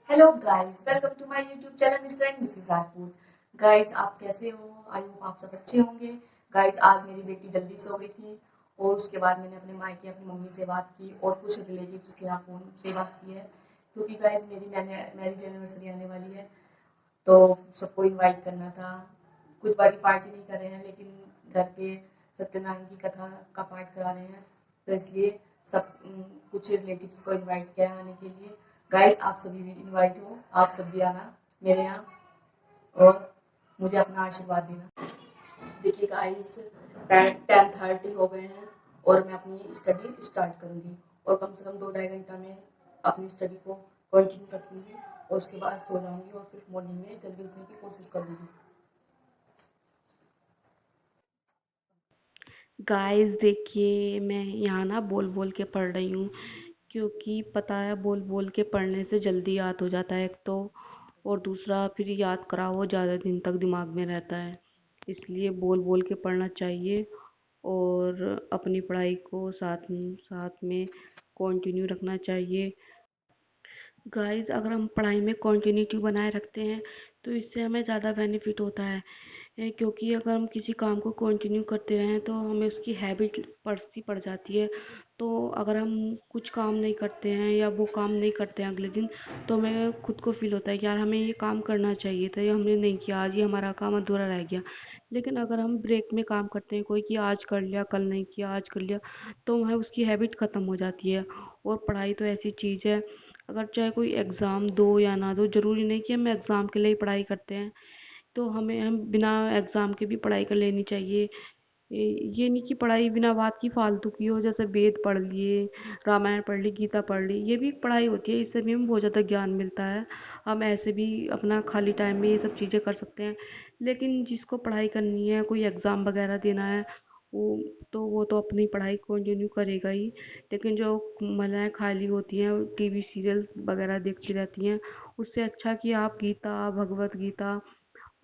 Hello guys, welcome to my YouTube channel Mr and Mrs Rajput. Guys, आप कैसे हो? I hope आप सब अच्छे होंगे। गाइस, आज मेरी बेटी जल्दी सो गई थी और उसके बाद मैंने अपने मायके अपनी मम्मी से बात की और कुछ रिलेटिव्स के यहाँ फ़ोन से बात की है, क्योंकि गाइस मेरी मैरिज एनिवर्सरी आने वाली है, तो सबको इनवाइट करना था। कुछ बड़ी पार्टी नहीं कर रहे हैं, लेकिन घर पे सत्यनारायण की कथा का पाठ करा रहे हैं, तो इसलिए सब कुछ रिलेटिव्स को इनवाइट किया है आने के लिए। गाइस, आप सभी भी इनवाइट हो, आप सब भी आना मेरे यहाँ और मुझे अपना आशीर्वाद देना। देखिए गाइस, 10:30 हो गए हैं और मैं अपनी स्टडी स्टार्ट करूँगी और कम से कम 2-2.5 घंटा में अपनी स्टडी को कंटिन्यू रखूँगी और उसके बाद सो जाऊँगी और फिर मॉर्निंग में जल्दी उठने की कोशिश करूँगी। गाइस देखिए, मैं यहाँ ना बोल बोल के पढ़ रही हूँ क्योंकि पता है बोल बोल के पढ़ने से जल्दी याद हो जाता है एक तो, और दूसरा फिर याद करा वो ज़्यादा दिन तक दिमाग में रहता है। इसलिए बोल बोल के पढ़ना चाहिए और अपनी पढ़ाई को साथ साथ में कंटिन्यू रखना चाहिए। गाइस, अगर हम पढ़ाई में कंटिन्यूटी बनाए रखते हैं तो इससे हमें ज़्यादा बेनिफिट होता है, क्योंकि अगर हम किसी काम को कंटिन्यू करते रहें तो हमें उसकी हैबिट पड़ जाती है। तो अगर हम कुछ काम नहीं करते हैं या वो काम नहीं करते हैं अगले दिन, तो हमें खुद को फील होता है कि यार हमें ये काम करना चाहिए था, ये हमने नहीं किया, आज ये हमारा काम अधूरा रह गया। लेकिन अगर हम ब्रेक में काम करते हैं कोई कि आज कर लिया कल नहीं किया, आज कर लिया, तो हमें उसकी हैबिट ख़त्म हो जाती है। और पढ़ाई तो ऐसी चीज़ है, अगर चाहे कोई एग्ज़ाम दो या ना दो, ज़रूरी नहीं कि हम एग्ज़ाम के लिए ही पढ़ाई करते हैं। तो हम बिना एग्ज़ाम के भी पढ़ाई कर लेनी चाहिए। ये नहीं कि पढ़ाई बिना बात की फालतू की हो, जैसे वेद पढ़ लिए, रामायण पढ़ ली, गीता पढ़ ली, ये भी एक पढ़ाई होती है, इससे भी हमें बहुत ज़्यादा ज्ञान मिलता है। हम ऐसे भी अपना खाली टाइम में ये सब चीज़ें कर सकते हैं। लेकिन जिसको पढ़ाई करनी है, कोई एग्ज़ाम वगैरह देना है, वो वो तो अपनी पढ़ाई कंटिन्यू करेगा ही। लेकिन जो महिलाएं खाली होती हैं, टीवी सीरियल्स वगैरह देखती रहती हैं, उससे अच्छा कि आप गीता, भगवत गीता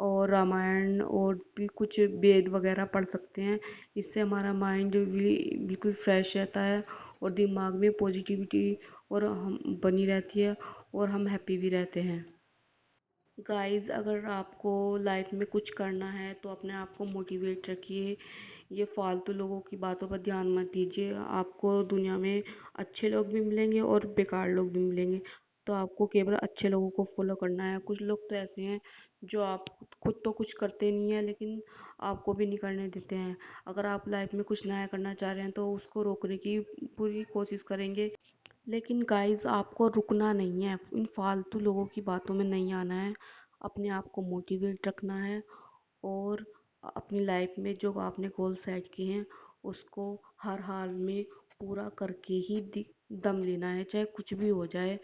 और रामायण और भी कुछ वेद वगैरह पढ़ सकते हैं। इससे हमारा माइंड भी बिल्कुल फ्रेश रहता है और दिमाग में पॉजिटिविटी और हम बनी रहती है और हम हैप्पी भी रहते हैं। गाइस, अगर आपको लाइफ में कुछ करना है तो अपने आप को मोटिवेट रखिए। ये फालतू लोगों की बातों पर ध्यान मत दीजिए। आपको दुनिया में अच्छे लोग भी मिलेंगे और बेकार लोग भी मिलेंगे, तो आपको केवल अच्छे लोगों को फॉलो करना है। कुछ लोग तो ऐसे हैं जो आप खुद तो कुछ करते नहीं है लेकिन आपको भी नहीं करने देते हैं। अगर आप लाइफ में कुछ नया करना चाह रहे हैं तो उसको रोकने की पूरी कोशिश करेंगे। लेकिन गाइस, आपको रुकना नहीं है, इन फालतू लोगों की बातों में नहीं आना है। अपने आप को मोटिवेट रखना है और अपनी लाइफ में जो आपने गोल सेट किए हैं उसको हर हाल में पूरा करके ही दम लेना है, चाहे कुछ भी हो जाए।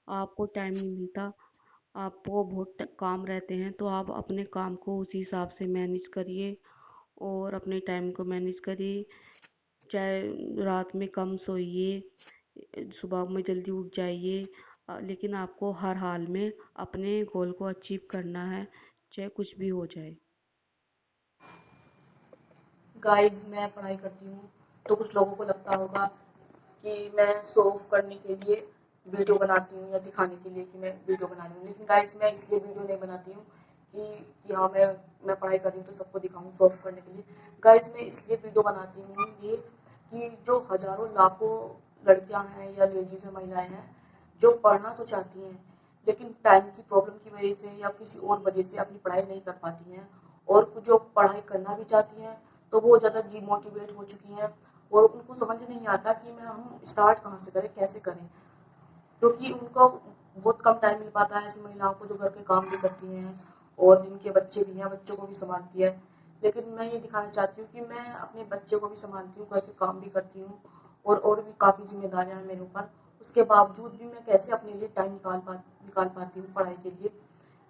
आपको टाइम नहीं मिलता, आपको बहुत काम रहते हैं, तो आप अपने काम को उसी हिसाब से मैनेज करिए और अपने टाइम को मैनेज करिए। चाहे रात में कम सोइए, सुबह में जल्दी उठ जाइए, लेकिन आपको हर हाल में अपने गोल को अचीव करना है, चाहे कुछ भी हो जाए। गाइस, मैं पढ़ाई करती हूँ, तो कुछ लोगों को लगता होगा कि मैं शो ऑफ करने के लिए वीडियो बनाती हूँ या दिखाने के लिए कि मैं वीडियो बना रही हूँ। लेकिन गाइस, मैं इसलिए वीडियो नहीं बनाती हूँ कि हाँ, मैं पढ़ाई कर रही हूँ तो सबको दिखाऊँ शो ऑफ करने के लिए। गाइस, मैं इसलिए वीडियो बनाती हूँ ये कि जो हज़ारों लाखों लड़कियाँ हैं या लेडीज़ हैं, महिलाएँ हैं, जो पढ़ना तो चाहती हैं, लेकिन टाइम की प्रॉब्लम की वजह से या किसी और वजह से अपनी पढ़ाई नहीं कर पाती हैं, और कुछ जो पढ़ाई करना भी चाहती हैं, तो वो ज़्यादा डिमोटिवेट हो चुकी हैं और उनको समझ नहीं आता कि मैं हम स्टार्ट कहाँ से करें, कैसे करें, क्योंकि उनको बहुत कम टाइम मिल पाता है ऐसी महिलाओं को जो घर के काम भी करती हैं और जिनके बच्चे भी हैं, बच्चों को भी संभालती है। लेकिन मैं ये दिखाना चाहती हूँ कि मैं अपने बच्चे को भी संभालती हूँ, घर के काम भी करती हूँ और भी काफ़ी जिम्मेदारियाँ हैं मेरे ऊपर। उसके बावजूद भी मैं कैसे अपने लिए टाइम निकाल पाती हूँ पढ़ाई के लिए।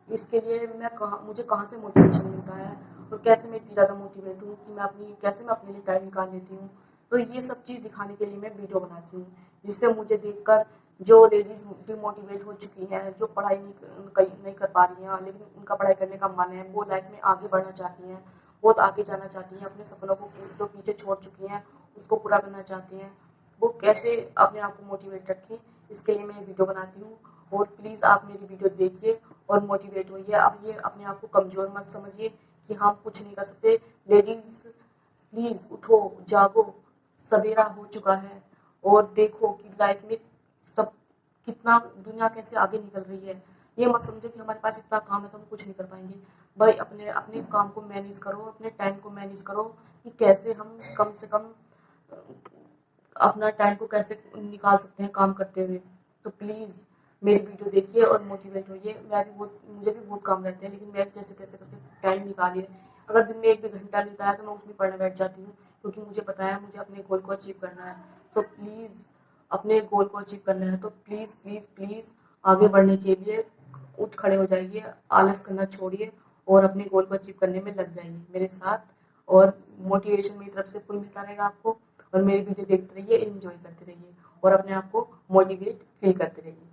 इसके लिए मुझे कहाँ से मोटिवेशन मिलता है और कैसे मैं इतनी ज़्यादा मोटिवेट हूँ कि कैसे मैं अपने लिए टाइम निकाल लेती हूँ। तो ये सब चीज़ दिखाने के लिए मैं वीडियो बनाती हूँ, जिससे मुझे देखकर जो लेडीज़ डिमोटिवेट हो चुकी हैं, जो पढ़ाई नहीं कर पा रही हैं, लेकिन उनका पढ़ाई करने का मन है, वो लाइफ में आगे बढ़ना चाहती हैं, बहुत आगे जाना चाहती हैं, अपने सपनों को जो पीछे छोड़ चुकी हैं उसको पूरा करना चाहती हैं, वो कैसे अपने आप को मोटिवेट रखें, इसके लिए मैं ये वीडियो बनाती हूँ। और प्लीज़ आप मेरी वीडियो देखिए और मोटिवेट होइए। आप ये अपने आप को कमज़ोर मत समझिए कि हम कुछ नहीं कर सकते। लेडीज़ प्लीज़ उठो, जागो, सवेरा हो चुका है और देखो कि लाइफ में सब कितना दुनिया कैसे आगे निकल रही है। ये मत समझो कि हमारे पास इतना काम है तो हम कुछ नहीं कर पाएंगे। भाई अपने अपने काम को मैनेज करो, अपने टाइम को मैनेज करो कि कैसे हम कम से कम अपना टाइम को कैसे निकाल सकते हैं काम करते हुए। तो प्लीज़ मेरी वीडियो देखिए और मोटिवेट होइए। मुझे भी बहुत काम रहते हैं, लेकिन मैं भी जैसे तैसे करके टाइम निकालिए। अगर दिन में 1 भी घंटा मिलता है तो मैं उसमें पढ़ने बैठ जाती हूँ, क्योंकि मुझे पता है मुझे अपने गोल को अचीव करना है। सो प्लीज़ अपने गोल को अचीव करना है तो प्लीज़ प्लीज़ प्लीज़ आगे बढ़ने के लिए उठ खड़े हो जाइए, आलस करना छोड़िए और अपने गोल को अचीव करने में लग जाइए मेरे साथ। और मोटिवेशन मेरी तरफ से फुल मिलता रहेगा आपको। और मेरी वीडियो देखते रहिए, एंजॉय करते रहिए और अपने आप को मोटिवेट फील करते रहिए।